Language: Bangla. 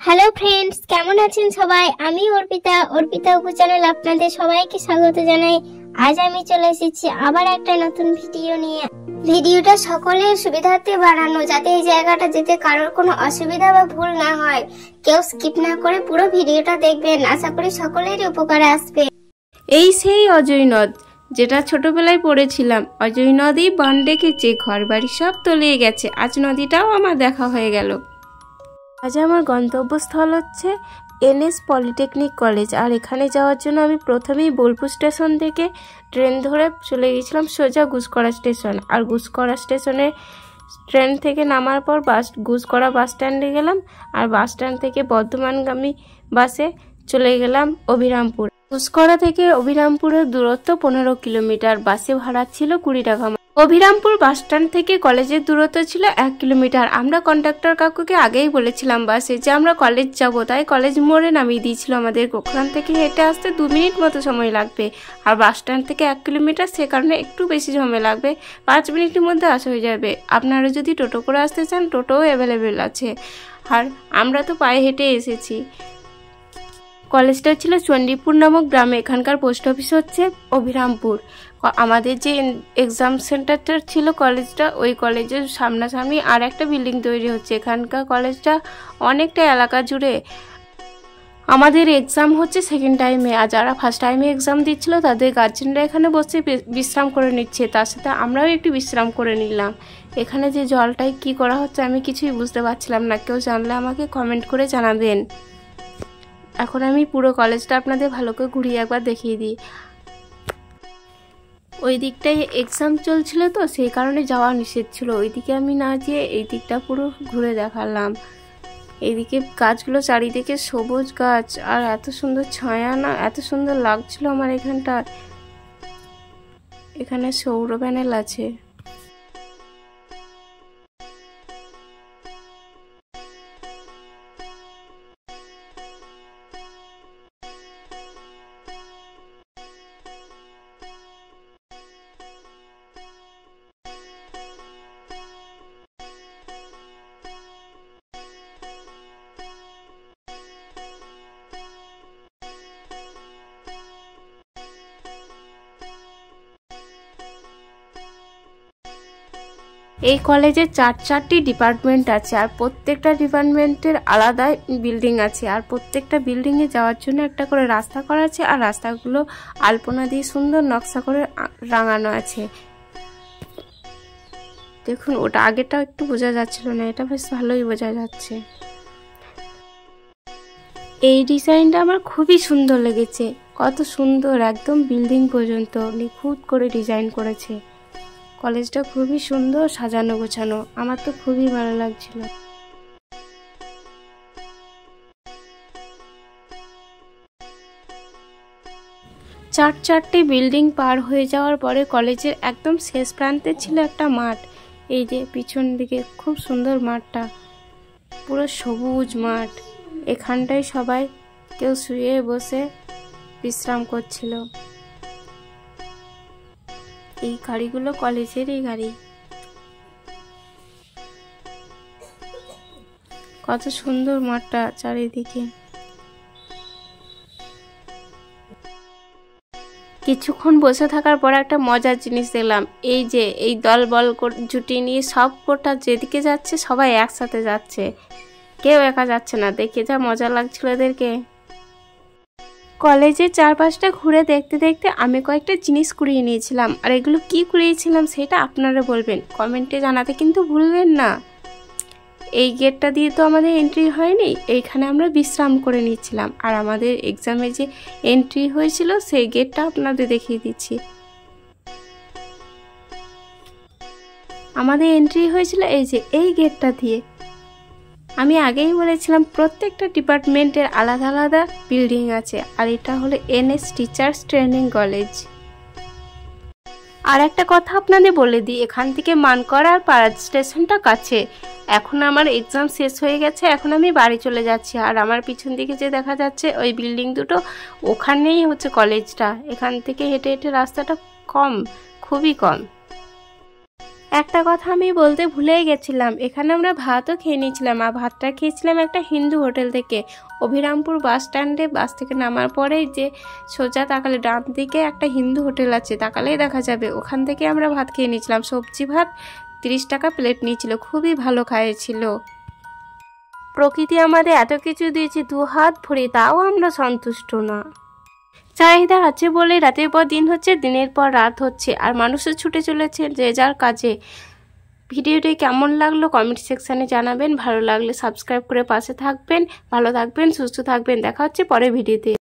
হ্যালো ফ্রেন্ডস, কেমন আছেন সবাই? আমি অর্পিতা উপু চ্যানেল আপনাদের সবাইকে স্বাগত জানাই। আজ আমি চলে এসেছি আবার একটা নতুন ভিডিও নিয়ে। ভিডিওটা সকলের সুবিধার্থে বানানো, যাতে এই জায়গাটা যেতে কারোর কোনো অসুবিধা বা ভুল না হয়। কেউ স্কিপ না করে পুরো ভিডিওটা দেখবেন, আশা করি সকলেরই উপকারে আসবে। এই সেই অজয় নদ, যেটা ছোটবেলায় পড়েছিলাম। অজয় নদী বান ডেকেছে, ঘর বাড়ি সব তলিয়ে গেছে। আজ নদীটাও আমার দেখা হয়ে গেল। আজ আমার গন্তব্যস্থল হচ্ছে এনএস পলিটেকনিক কলেজ। আর এখানে যাওয়ার জন্য আমি প্রথমেই বোলপুর স্টেশন থেকে ট্রেন ধরে চলে গেছিলাম সোজা গুসকরা স্টেশন। আর গুসকরা স্টেশনে ট্রেন থেকে নামার পর গুসকরা বাস স্ট্যান্ডে গেলাম। আর বাস স্ট্যান্ড থেকে বর্ধমানগামী বাসে চলে গেলাম অভিরামপুর। গুসকরা থেকে অভিরামপুরের দূরত্ব 15 কিলোমিটার। বাসে ভাড়া ছিল 20 টাকা। অভিরামপুর বাস স্ট্যান্ড থেকে কলেজের দূরত্ব ছিল 1 কিলোমিটার। আমরা কন্ডাক্টর কাকুকে আগেই বলেছিলাম বাসে যে আমরা কলেজ যাব, তাই কলেজ মোড়ে নামিয়ে দিয়েছিল আমাদের। ওখান থেকে হেঁটে আসতে 2 মিনিট মতো সময় লাগবে। আর বাস স্ট্যান্ড থেকে 1 কিলোমিটার, সে কারণে একটু বেশি সময় লাগবে। 5 মিনিটের মধ্যে আসা হয়ে যাবে। আপনারা যদি টোটো করে আসতে চান, টোটোও অ্যাভেলেবেল আছে। আর আমরা তো পায়ে হেঁটে এসেছি। কলেজটা ছিল চণ্ডীপুর নামক গ্রামে। এখানকার পোস্ট অফিস হচ্ছে অভিরামপুর। আমাদের যে এক্সাম সেন্টারটা ছিল কলেজটা, ওই কলেজের সামনাসামনি আর একটা বিল্ডিং তৈরি হচ্ছে। এখানকার কলেজটা অনেকটা এলাকা জুড়ে। আমাদের এক্সাম হচ্ছে সেকেন্ড টাইমে, আর যারা ফার্স্ট টাইমে এক্সাম দিচ্ছিল তাদের গার্জেনরা এখানে বসে বিশ্রাম করে নিচ্ছে। তার সাথে আমরাও একটু বিশ্রাম করে নিলাম। এখানে যে জলটাই কি করা হচ্ছে আমি কিছুই বুঝতে পারছিলাম না। কেউ জানলে আমাকে কমেন্ট করে জানাবেন। এখন আমি পুরো কলেজটা আপনাদের ভালো করে ঘুরিয়ে একবার দেখিয়ে দিই। ওই দিকটায় এক্সাম চলছিল, তো সেই কারণে যাওয়া নিষেধ ছিল। ওইদিকে আমি না যেয়ে এই দিকটা পুরো ঘুরে দেখালাম। এইদিকে গাছগুলো চারিদিকে সবুজ গাছ, আর এত সুন্দর ছায়া, না এত সুন্দর লাগছিল আমার এখানটা। এখানে সৌর প্যানেল আছে। এই কলেজে 4টি ডিপার্টমেন্ট আছে, আর প্রত্যেকটা ডিপার্টমেন্টের আলাদা বিল্ডিং আছে। আর প্রত্যেকটা বিল্ডিংয়ে যাওয়ার জন্য একটা করে রাস্তা করা আছে। আর রাস্তাগুলো আলপনা দিয়ে সুন্দর নকশা করে রাঙানো আছে। দেখুন, ওটা আগেটা একটু বোঝা যাচ্ছিল না, এটা বেশ ভালোই বোঝা যাচ্ছে। এই ডিজাইনটা আমার খুবই সুন্দর লেগেছে। কত সুন্দর, একদম বিল্ডিং পর্যন্ত নিখুঁত করে ডিজাইন করেছে। কলেজটা খুবই সুন্দর, সাজানো গোছানো। আমার তো খুবই ভালো লাগছিল। চারটি বিল্ডিং পার হয়ে যাওয়ার পরে কলেজের একদম শেষ প্রান্তে ছিল একটা মাঠ। এই যে পিছন দিকে খুব সুন্দর মাঠটা, পুরো সবুজ মাঠ। এখানটায় সবাই কেউ শুয়ে বসে বিশ্রাম করছিল। এই গাড়িগুলো কলেজেরই গাড়ি। কত সুন্দর মাঠটা চারিদিকে। কিছুক্ষণ বসে থাকার পর একটা মজার জিনিস দেখলাম। এই যে এই দল বল জুটি নিয়ে সব কোটা যেদিকে যাচ্ছে সবাই একসাথে যাচ্ছে, কেউ একা যাচ্ছে না। দেখে যা মজা লাগছিল এদেরকে। কলেজের চারপাশটা ঘুরে দেখতে দেখতে আমি কয়েকটা জিনিস কুড়িয়ে নিয়েছিলাম। আর এগুলো কি কুড়িয়েছিলাম সেটা আপনারা বলবেন, কমেন্টে জানাতে কিন্তু ভুলবেন না। এই গেটটা দিয়ে তো আমাদের এন্ট্রি হয়নি, এইখানে আমরা বিশ্রাম করে নিচ্ছিলাম। আর আমাদের এক্সামে যে এন্ট্রি হয়েছিল সেই গেটটা আপনাদের দেখিয়ে দিচ্ছি। আমাদের এন্ট্রি হয়েছিল এই যে এই গেটটা দিয়ে। আমি আগেই বলেছিলাম প্রত্যেকটা ডিপার্টমেন্টের আলাদা আলাদা বিল্ডিং আছে। আর এটা হলো এনএস টিচার্স ট্রেনিং কলেজ। আর একটা কথা আপনাদের বলে দিই, এখান থেকে মানকড় আর পাড়া স্টেশনটা কাছে। এখন আমার এক্সাম শেষ হয়ে গেছে, এখন আমি বাড়ি চলে যাচ্ছি। আর আমার পিছন দিকে যে দেখা যাচ্ছে ওই বিল্ডিং দুটো, ওখানেই হচ্ছে কলেজটা। এখান থেকে হেঁটে হেঁটে রাস্তাটা কম, খুবই কম। একটা কথা আমি বলতে ভুলেই গেছিলাম, এখানে আমরা ভাতও খেয়ে নিয়েছিলাম, আর ভাতটা খেয়েছিলাম একটা হিন্দু হোটেল থেকে। অভিরামপুর বাস স্ট্যান্ডে বাস থেকে নামার পরেই যে সোজা তাকালে ডান দিকে একটা হিন্দু হোটেল আছে, তাকালেই দেখা যাবে, ওখান থেকে আমরা ভাত খেয়ে নিয়েছিলাম। সবজি ভাত 30 টাকা প্লেট নিয়েছিল, খুবই ভালো খাইয়েছিল। প্রকৃতি আমাদের এত কিছু দিয়েছে, 2 হাত ভরে, তাও আমরা সন্তুষ্ট না। চাহিদা আছে বলে রাতের পর দিন হচ্ছে, দিনের পর রাত হচ্ছে, আর মানুষও ছুটে চলেছে যে যার কাজে। ভিডিওটি কেমন লাগলো কমেন্ট সেকশানে জানাবেন, ভালো লাগলে সাবস্ক্রাইব করে পাশে থাকবেন। ভালো থাকবেন, সুস্থ থাকবেন, দেখা হচ্ছে পরের ভিডিওতে।